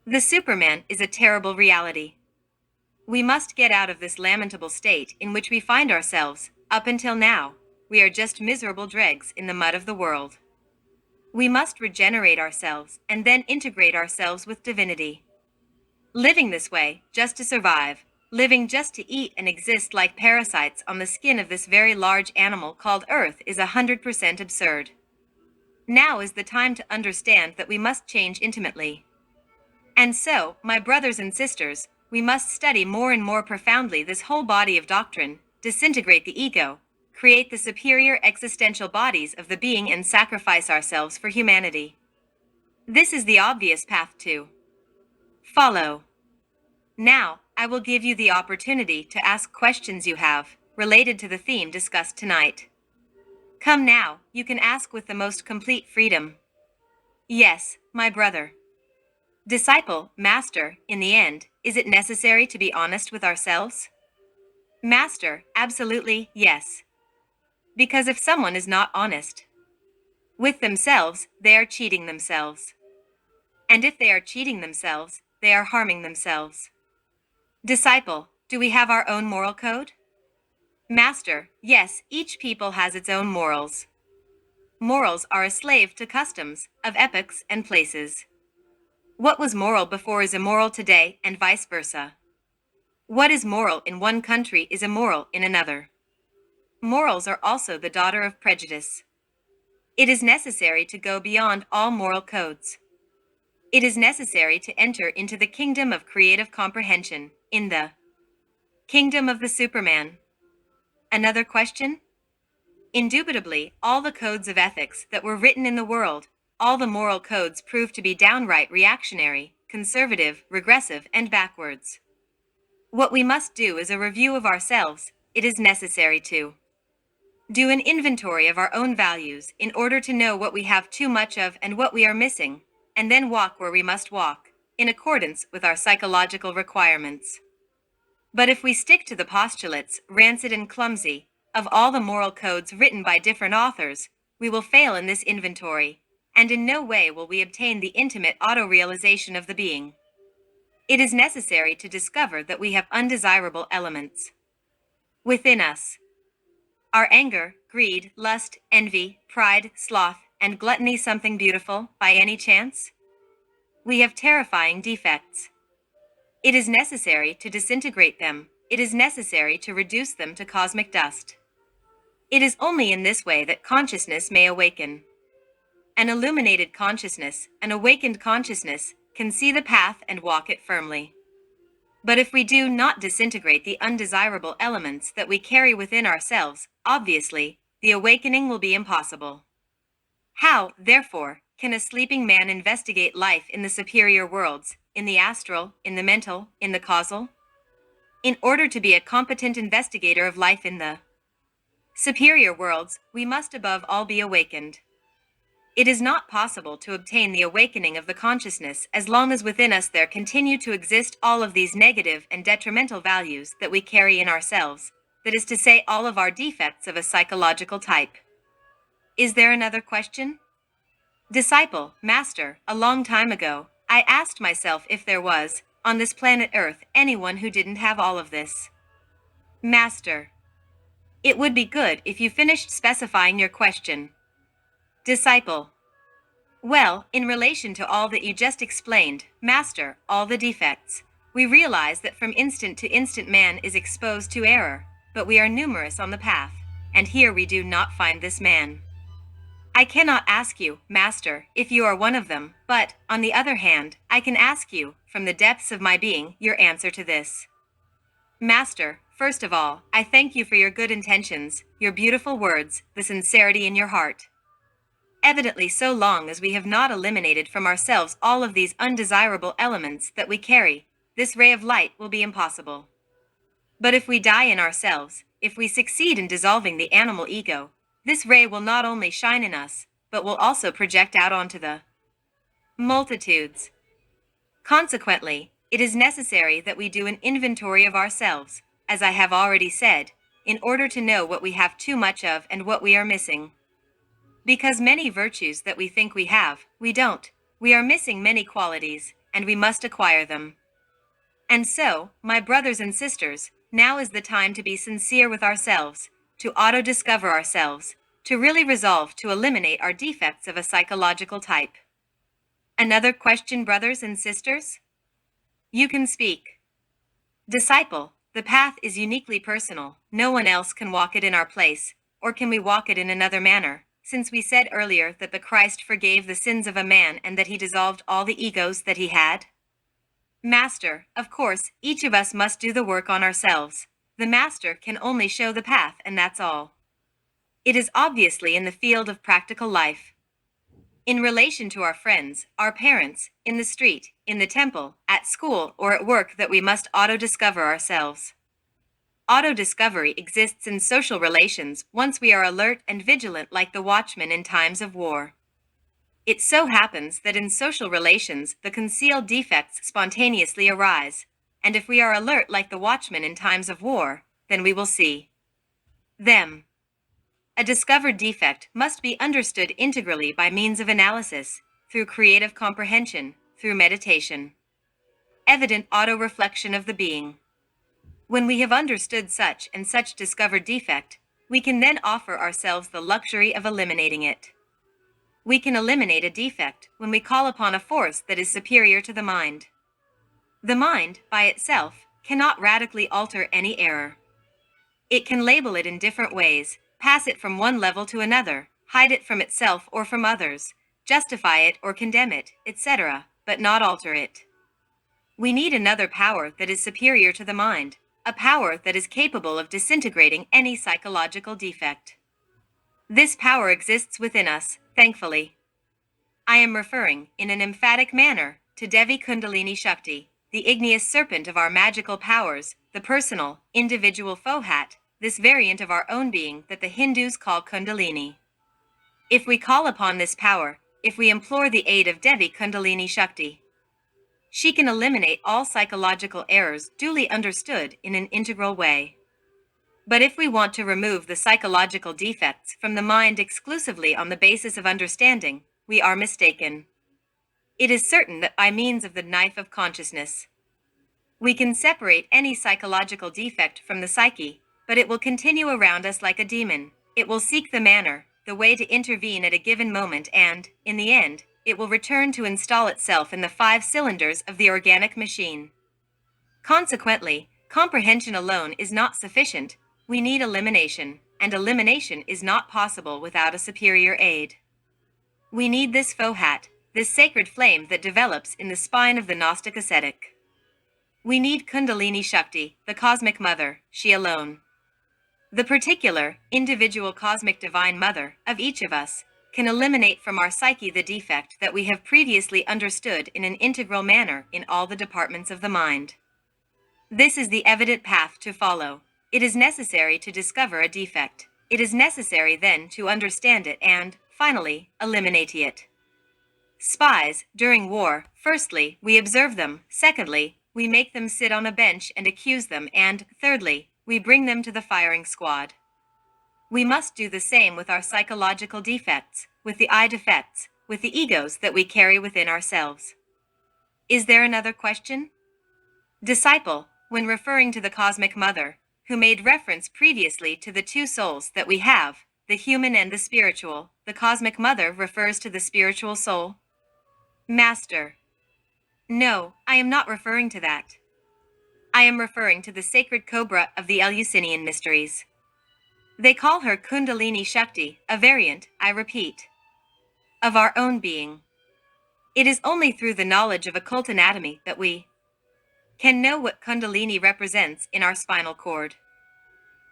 The Superman is a terrible reality. We must get out of this lamentable state in which we find ourselves. Up until now, we are just miserable dregs in the mud of the world. We must regenerate ourselves and then integrate ourselves with divinity. Living this way, just to survive, living just to eat and exist like parasites on the skin of this very large animal called Earth is 100% absurd. Now is the time to understand that we must change intimately. And so, my brothers and sisters, we must study more and more profoundly this whole body of doctrine, disintegrate the ego, create the superior existential bodies of the being and sacrifice ourselves for humanity. This is the obvious path to follow. Now, I will give you the opportunity to ask questions you have, related to the theme discussed tonight. Come now, you can ask with the most complete freedom. Yes, my brother. Disciple, master, in the end, is it necessary to be honest with ourselves? Master, absolutely, yes. Because if someone is not honest with themselves, they are cheating themselves. And if they are cheating themselves, they are harming themselves. Disciple, do we have our own moral code? Master, yes, each people has its own morals. Morals are a slave to customs, of epochs and places. What was moral before is immoral today, and vice versa. What is moral in one country is immoral in another. Morals are also the daughter of prejudice. It is necessary to go beyond all moral codes. It is necessary to enter into the kingdom of creative comprehension, in the kingdom of the Superman. Another question? Indubitably, all the codes of ethics that were written in the world, all the moral codes prove to be downright reactionary, conservative, regressive, and backwards. What we must do is a review of ourselves. It is necessary to do an inventory of our own values in order to know what we have too much of and what we are missing, and then walk where we must walk, in accordance with our psychological requirements. But if we stick to the postulates, rancid and clumsy, of all the moral codes written by different authors, we will fail in this inventory, and in no way will we obtain the intimate auto-realization of the being. It is necessary to discover that we have undesirable elements within us. Are anger, greed, lust, envy, pride, sloth, and gluttony something beautiful, by any chance? We have terrifying defects. It is necessary to disintegrate them. It is necessary to reduce them to cosmic dust. It is only in this way that consciousness may awaken. An illuminated consciousness, an awakened consciousness, can see the path and walk it firmly. But if we do not disintegrate the undesirable elements that we carry within ourselves, obviously, the awakening will be impossible. How, therefore, can a sleeping man investigate life in the superior worlds, in the astral, in the mental, in the causal? In order to be a competent investigator of life in the superior worlds, we must above all be awakened. It is not possible to obtain the awakening of the consciousness as long as within us there continue to exist all of these negative and detrimental values that we carry in ourselves, that is to say, all of our defects of a psychological type. Is there another question? Disciple, master, a long time ago, I asked myself if there was, on this planet Earth, anyone who didn't have all of this. Master, it would be good if you finished specifying your question. Disciple, well, in relation to all that you just explained, master, all the defects, we realize that from instant to instant man is exposed to error, but we are numerous on the path, and here we do not find this man. I cannot ask you, master, if you are one of them, but, on the other hand, I can ask you, from the depths of my being, your answer to this. Master, first of all, I thank you for your good intentions, your beautiful words, the sincerity in your heart. Evidently, so long as we have not eliminated from ourselves all of these undesirable elements that we carry, this ray of light will be impossible. But if we die in ourselves, if we succeed in dissolving the animal ego, this ray will not only shine in us, but will also project out onto the multitudes. Consequently, it is necessary that we do an inventory of ourselves, as I have already said, in order to know what we have too much of and what we are missing. Because many virtues that we think we have, we don't. We are missing many qualities, and we must acquire them. And so, my brothers and sisters, now is the time to be sincere with ourselves, to auto-discover ourselves, to really resolve to eliminate our defects of a psychological type. Another question, brothers and sisters? You can speak. Disciple, the path is uniquely personal. No one else can walk it in our place, or can we walk it in another manner, since we said earlier that the Christ forgave the sins of a man and that he dissolved all the egos that he had? Master, of course, each of us must do the work on ourselves. The Master can only show the path, and that's all. It is obviously in the field of practical life. In relation to our friends, our parents, in the street, in the temple, at school, or at work that we must auto-discover ourselves. Auto-discovery exists in social relations once we are alert and vigilant like the watchman in times of war. It so happens that in social relations the concealed defects spontaneously arise, and if we are alert like the watchman in times of war, then we will see them. A discovered defect must be understood integrally by means of analysis, through creative comprehension, through meditation. Evident auto-reflection of the being. When we have understood such and such discovered defect, we can then offer ourselves the luxury of eliminating it. We can eliminate a defect when we call upon a force that is superior to the mind. The mind, by itself, cannot radically alter any error. It can label it in different ways, pass it from one level to another, hide it from itself or from others, justify it or condemn it, etc., but not alter it. We need another power that is superior to the mind, a power that is capable of disintegrating any psychological defect. This power exists within us, thankfully. I am referring, in an emphatic manner, to Devi Kundalini Shakti, the igneous serpent of our magical powers, the personal, individual Fohat, this variant of our own being that the Hindus call Kundalini. If we call upon this power, if we implore the aid of Devi Kundalini Shakti, she can eliminate all psychological errors duly understood in an integral way. But if we want to remove the psychological defects from the mind exclusively on the basis of understanding, we are mistaken. It is certain that by means of the knife of consciousness, we can separate any psychological defect from the psyche, but it will continue around us like a demon. It will seek the manner, the way to intervene at a given moment and, in the end, it will return to install itself in the 5 cylinders of the organic machine. Consequently, comprehension alone is not sufficient. We need elimination, and elimination is not possible without a superior aid. We need this Fohat, this sacred flame that develops in the spine of the Gnostic ascetic. We need Kundalini Shakti, the cosmic mother, she alone. The particular, individual cosmic divine mother of each of us can eliminate from our psyche the defect that we have previously understood in an integral manner in all the departments of the mind. This is the evident path to follow. It is necessary to discover a defect. It is necessary then to understand it and, finally, eliminate it. Spies, during war, firstly, we observe them, secondly, we make them sit on a bench and accuse them, and, thirdly, we bring them to the firing squad. We must do the same with our psychological defects, with the I defects, with the egos that we carry within ourselves. Is there another question? Disciple, when referring to the cosmic mother, who made reference previously to the 2 souls that we have, the human and the spiritual, the cosmic mother refers to the spiritual soul? Master. No, I am not referring to that. I am referring to the sacred cobra of the Eleusinian mysteries. They call her Kundalini Shakti, a variant, I repeat, of our own being. It is only through the knowledge of occult anatomy that we can know what Kundalini represents in our spinal cord.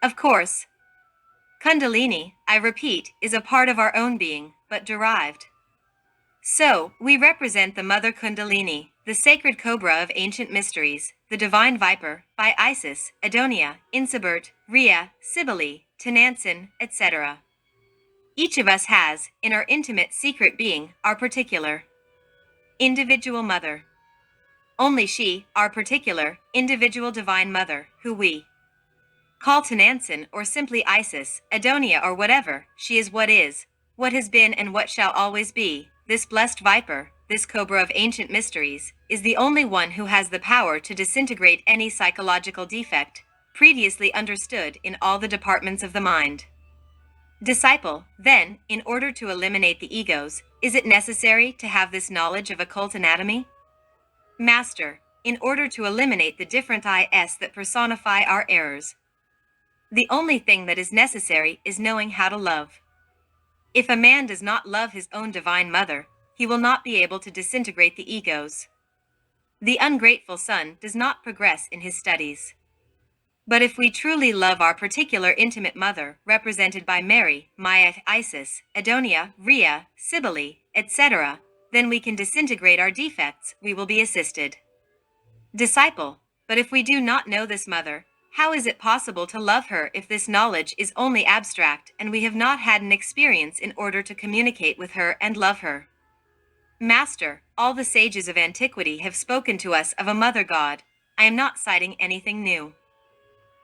Of course, Kundalini, I repeat, is a part of our own being, but derived. So, we represent the Mother Kundalini, the sacred cobra of ancient mysteries, the divine viper, by Isis, Adonia, Insibert, Rhea, Cybele, Tenansin, etc. Each of us has, in our intimate secret being, our particular individual mother. Only she, our particular, individual divine mother, who we call Tenansin or simply Isis, Adonia or whatever, she is what has been and what shall always be, this blessed viper, this cobra of ancient mysteries, is the only one who has the power to disintegrate any psychological defect previously understood in all the departments of the mind. Disciple, then, in order to eliminate the egos, is it necessary to have this knowledge of occult anatomy? Master, in order to eliminate the different is that personify our errors. The only thing that is necessary is knowing how to love. If a man does not love his own divine mother, he will not be able to disintegrate the egos. The ungrateful son does not progress in his studies. But if we truly love our particular intimate mother, represented by Mary, Maya, Isis, Adonia, Rhea, Cybele, etc., then we can disintegrate our defects, we will be assisted. Disciple, but if we do not know this mother, how is it possible to love her if this knowledge is only abstract and we have not had an experience in order to communicate with her and love her? Master, all the sages of antiquity have spoken to us of a mother god. I am not citing anything new.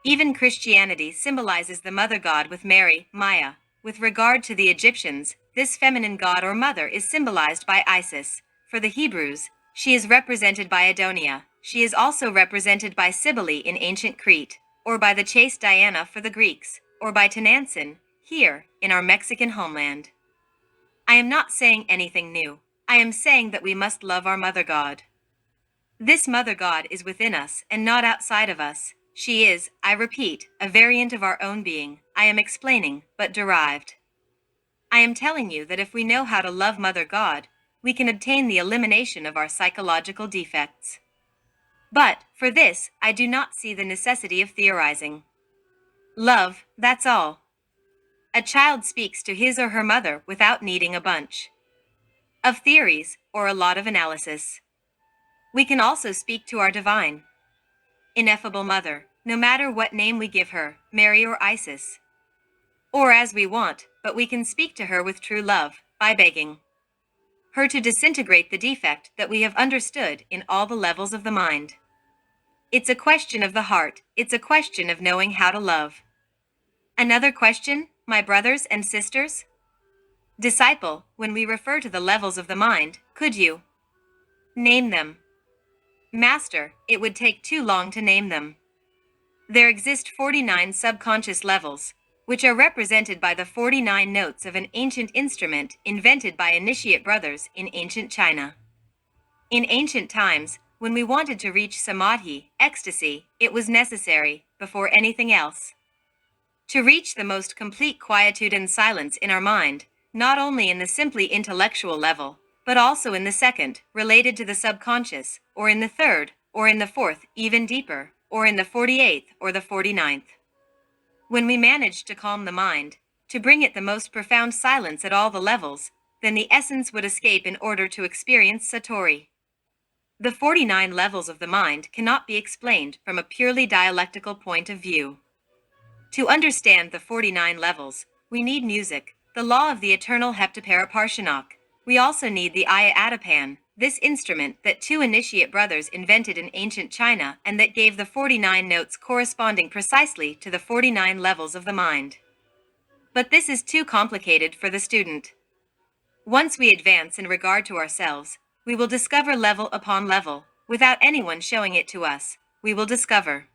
Even Christianity symbolizes the mother god with Mary, Maya. With regard to the Egyptians, this feminine god or mother is symbolized by Isis. For the Hebrews, she is represented by Adonia. She is also represented by Cybele in ancient Crete, or by the chaste Diana for the Greeks, or by Tenantzin, here, in our Mexican homeland. I am not saying anything new. I am saying that we must love our mother god. This mother god is within us and not outside of us. She is, I repeat, a variant of our own being. I am explaining, but derived. I am telling you that if we know how to love Mother God, we can obtain the elimination of our psychological defects. But, for this, I do not see the necessity of theorizing. Love, that's all. A child speaks to his or her mother without needing a bunch of theories or a lot of analysis. We can also speak to our divine, ineffable mother, no matter what name we give her, Mary or Isis. Or as we want, but we can speak to her with true love, by begging her to disintegrate the defect that we have understood in all the levels of the mind. It's a question of the heart, it's a question of knowing how to love. Another question, my brothers and sisters? Disciple, when we refer to the levels of the mind, could you name them? Master, it would take too long to name them. There exist 49 subconscious levels, which are represented by the 49 notes of an ancient instrument invented by initiate brothers in ancient China. In ancient times, when we wanted to reach samadhi, ecstasy, it was necessary, before anything else, to reach the most complete quietude and silence in our mind, not only in the simply intellectual level, but also in the second, related to the subconscious, or in the third, or in the fourth, even deeper, or in the 48th or the 49th. When we managed to calm the mind, to bring it the most profound silence at all the levels, then the essence would escape in order to experience Satori. The 49 levels of the mind cannot be explained from a purely dialectical point of view. To understand the 49 levels, we need music, the law of the eternal heptaparaparshanok. We also need the Ayatapan, this instrument that two initiate brothers invented in ancient China and that gave the 49 notes corresponding precisely to the 49 levels of the mind. But this is too complicated for the student. Once we advance in regard to ourselves, we will discover level upon level, without anyone showing it to us. We will discover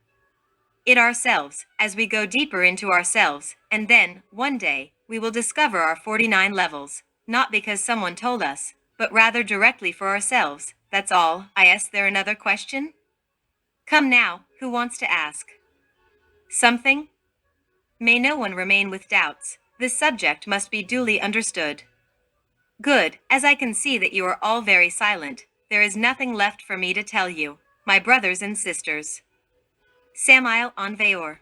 it ourselves, as we go deeper into ourselves, and then, one day, we will discover our 49 levels, not because someone told us, but rather directly for ourselves. That's all. Is there another question? Come now, who wants to ask something? May no one remain with doubts. This subject must be duly understood. Good, as I can see that you are all very silent, there is nothing left for me to tell you, my brothers and sisters. Samael Aun Weor.